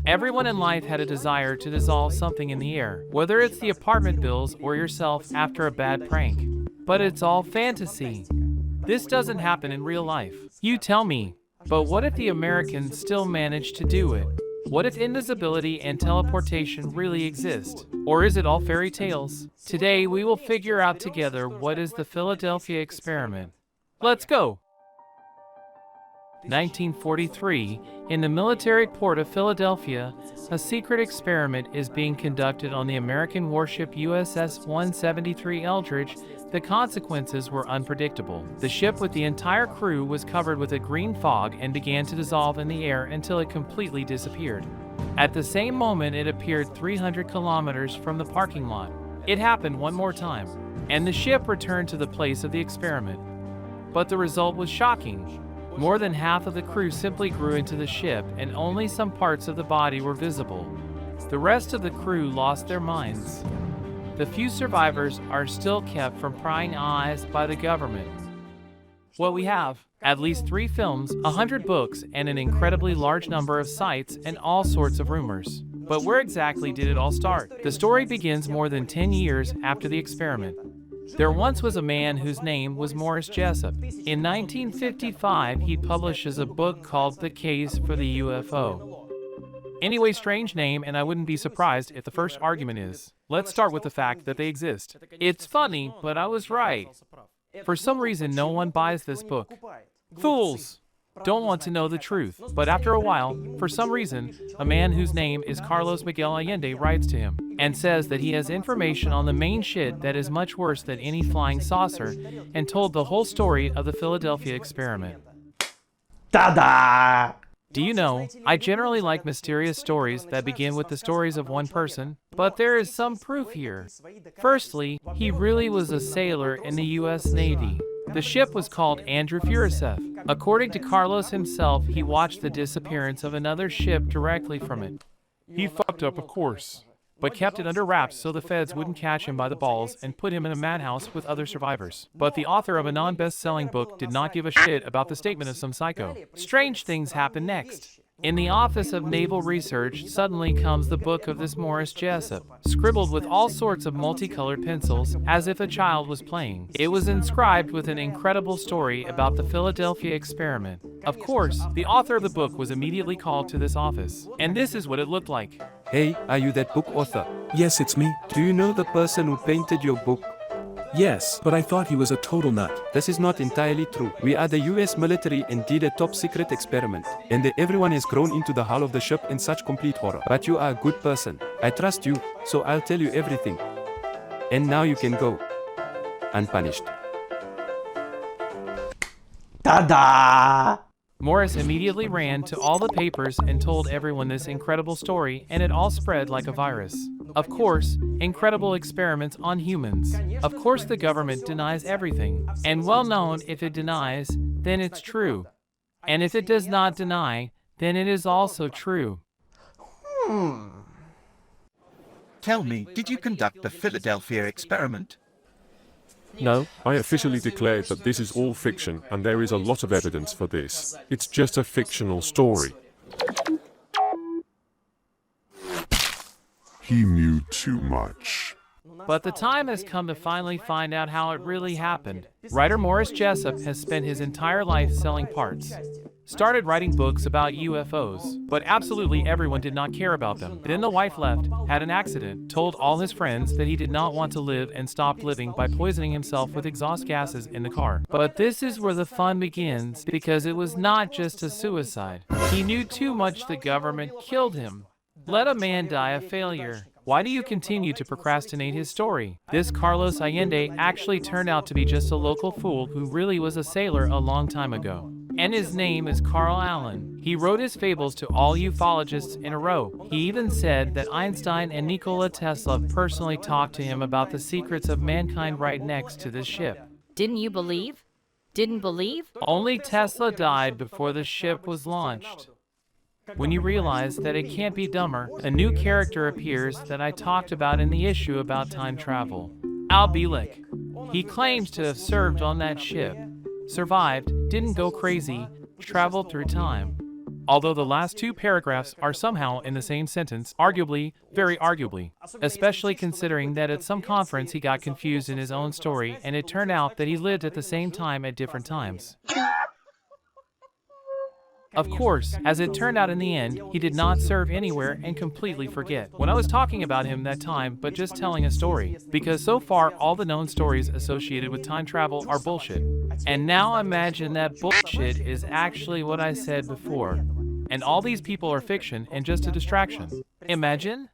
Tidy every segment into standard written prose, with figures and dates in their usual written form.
Everyone in life had a desire to dissolve something in the air, whether it's the apartment bills or yourself after a bad prank. But it's all fantasy. This doesn't happen in real life. You tell me. But what if the Americans still managed to do it? What if invisibility and teleportation really exist? Or is it all fairy tales? Today we will figure out together what is the Philadelphia experiment. Let's go! 1943, in the military port of Philadelphia, a secret experiment is being conducted on the American warship USS 173 Eldridge. The consequences were unpredictable. The ship with the entire crew was covered with a green fog and began to dissolve in the air until it completely disappeared. At the same moment, it appeared 300 kilometers from the parking lot. It happened one more time, and the ship returned to the place of the experiment. But the result was shocking. More than half of the crew simply grew into the ship, and only some parts of the body were visible. The rest of the crew lost their minds. The few survivors are still kept from prying eyes by the government. What we have: at least 3 films, 100 books, and an incredibly large number of sites and all sorts of rumors. But where exactly did it all start? The story begins more than 10 years after the experiment. There once was a man whose name was Morris Jessup. In 1955, he publishes a book called The Case for the UFO. Anyway, strange name, and I wouldn't be surprised if the first argument is, let's start with the fact that they exist. It's funny, but I was right. For some reason, no one buys this book. Fools! Don't want to know the truth. But after a while, for some reason, a man whose name is Carlos Miguel Allende writes to him and says that he has information on the main shit that is much worse than any flying saucer, and told the whole story of the Philadelphia experiment. Ta-da! Do you know, I generally like mysterious stories that begin with the stories of one person, but there is some proof here. Firstly, he really was a sailor in the US Navy. The ship was called Andrew Furisev. According to Carlos himself, he watched the disappearance of another ship directly from it. He fucked up, of course, but kept it under wraps so the feds wouldn't catch him by the balls and put him in a madhouse with other survivors. But the author of a non-best-selling book did not give a shit about the statement of some psycho. Strange things happen next. In the Office of Naval Research, suddenly comes the book of this Morris Jessup, scribbled with all sorts of multicolored pencils, as if a child was playing. It was inscribed with an incredible story about the Philadelphia experiment. Of course, the author of the book was immediately called to this office, and this is what it looked like. Hey, are you that book author? Yes, it's me. Do you know the person who painted your book? Yes, but I thought he was a total nut. This is not entirely true. We are the US military and did a top secret experiment, and everyone has grown into the hull of the ship in such complete horror. But you are a good person. I trust you, so I'll tell you everything. And now you can go. Unpunished. Ta-da! Morris immediately ran to all the papers and told everyone this incredible story, and it all spread like a virus. Of course, incredible experiments on humans. Of course the government denies everything. And well known, if it denies, then it's true. And if it does not deny, then it is also true. Tell me, did you conduct the Philadelphia experiment? No, I officially declared that this is all fiction, and there is a lot of evidence for this. It's just a fictional story. He knew too much. But the time has come to finally find out how it really happened. Writer Morris Jessup has spent his entire life selling parts. Started writing books about UFOs, but absolutely everyone did not care about them. Then the wife left, had an accident, told all his friends that he did not want to live, and stopped living by poisoning himself with exhaust gases in the car. But this is where the fun begins, because it was not just a suicide. He knew too much, the government killed him. Let a man die a failure. Why do you continue to procrastinate his story? This Carlos Allende actually turned out to be just a local fool who really was a sailor a long time ago. And his name is Carl Allen. He wrote his fables to all ufologists in a row. He even said that Einstein and Nikola Tesla personally talked to him about the secrets of mankind right next to this ship. Didn't you believe? Didn't believe? Only Tesla died before the ship was launched. When you realize that it can't be dumber, a new character appears that I talked about in the issue about time travel. Al Bielek. He claims to have served on that ship, survived, didn't go crazy, traveled through time. although the last two paragraphs are somehow in the same sentence, arguably, very arguably, especially considering that at some conference he got confused in his own story and it turned out that he lived at the same time at different times. Of course, as it turned out in the end, he did not serve anywhere and completely forget when I was talking about him that time, but just telling a story, because so far all the known stories associated with time travel are bullshit. And now imagine that bullshit is actually what I said before. And all these people are fiction and just a distraction. Imagine?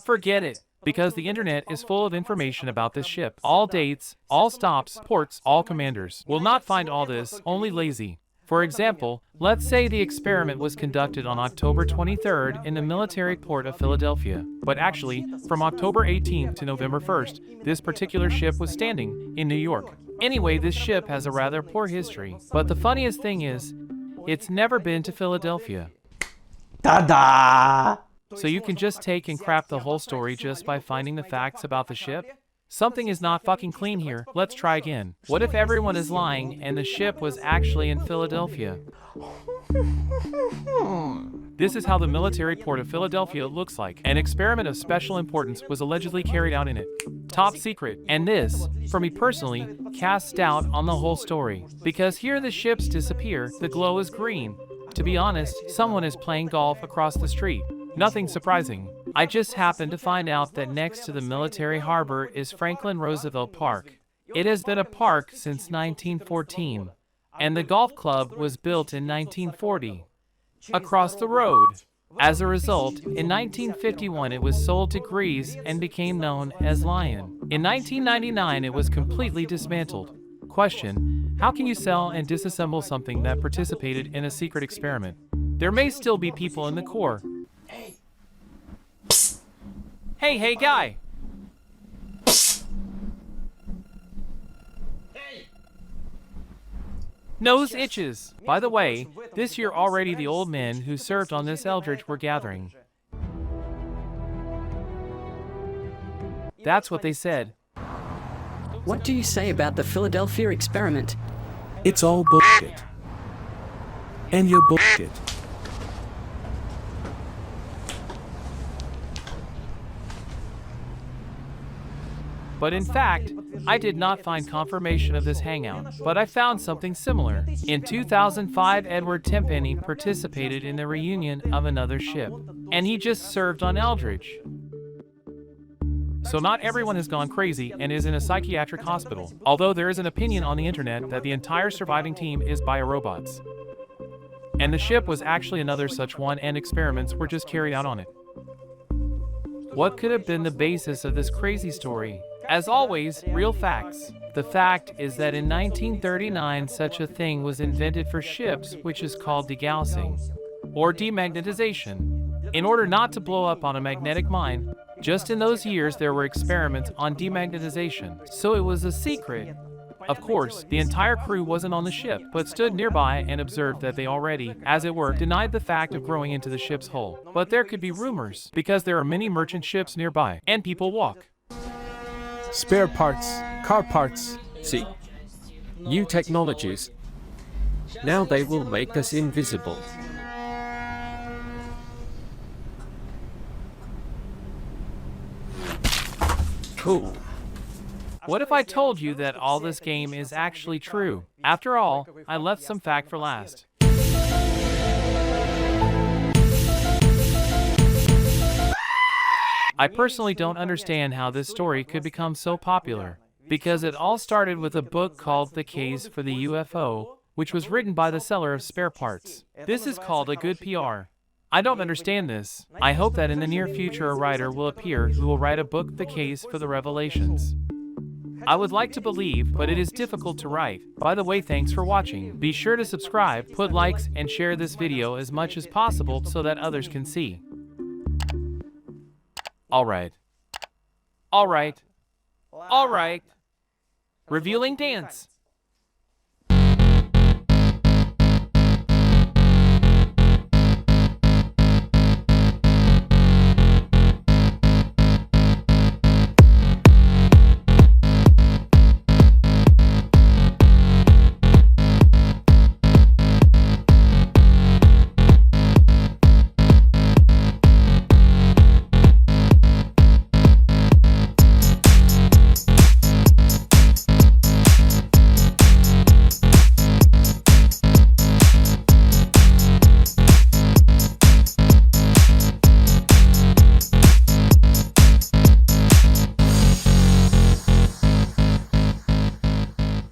Forget it. Because the internet is full of information about this ship. All dates, all stops, ports, all commanders. Will not find all this, only lazy. For example, let's say the experiment was conducted on October 23rd in the military port of Philadelphia. But actually, from October 18th to November 1st, this particular ship was standing in New York. Anyway, this ship has a rather poor history. But the funniest thing is, it's never been to Philadelphia. Ta-da! So you can just take and crap the whole story just by finding the facts about the ship? Something is not fucking clean here. Let's try again. What if everyone is lying and the ship was actually in Philadelphia? This is how the military port of Philadelphia looks like. An experiment of special importance was allegedly carried out in it. Top secret. And this, for me personally, casts doubt on the whole story. Because here the ships disappear, the glow is green. To be honest, someone is playing golf across the street. Nothing surprising. I just happened to find out that next to the military harbor is Franklin Roosevelt Park. It has been a park since 1914, and the golf club was built in 1940. Across the road. As a result, in 1951 it was sold to Greece and became known as Lion. In 1999 it was completely dismantled. Question: how can you sell and disassemble something that participated in a secret experiment? There may still be people in the core. Hey, guy! Nose itches. By the way, this year already the old men who served on this Eldridge were gathering. That's what they said. What do you say about the Philadelphia experiment? It's all bullshit. And you're bullshit. But in fact, I did not find confirmation of this hangout, but I found something similar. In 2005, Edward Tenpenny participated in the reunion of another ship, and he just served on Eldridge. So not everyone has gone crazy and is in a psychiatric hospital, although there is an opinion on the internet that the entire surviving team is biorobots. And the ship was actually another such one, and experiments were just carried out on it. What could have been the basis of this crazy story? As always, real facts. The fact is that in 1939 such a thing was invented for ships, which is called degaussing, or demagnetization. In order not to blow up on a magnetic mine, just in those years there were experiments on demagnetization, so it was a secret. Of course, the entire crew wasn't on the ship, but stood nearby and observed that they already, as it were, denied the fact of growing into the ship's hull. But there could be rumors, because there are many merchant ships nearby, and people walk. Spare parts, car parts. See, new technologies. Now they will make us invisible. Cool. What if I told you that all this game is actually true? After all, I left some fact for last. I personally don't understand how this story could become so popular, because it all started with a book called The Case for the UFO, which was written by the seller of spare parts. This is called a good PR. I don't understand this. I hope that in the near future a writer will appear who will write a book, The Case for the Revelations. I would like to believe, but it is difficult to write. By the way, thanks for watching. Be sure to subscribe, put likes, and share this video as much as possible so that others can see. Alright. Revealing dance.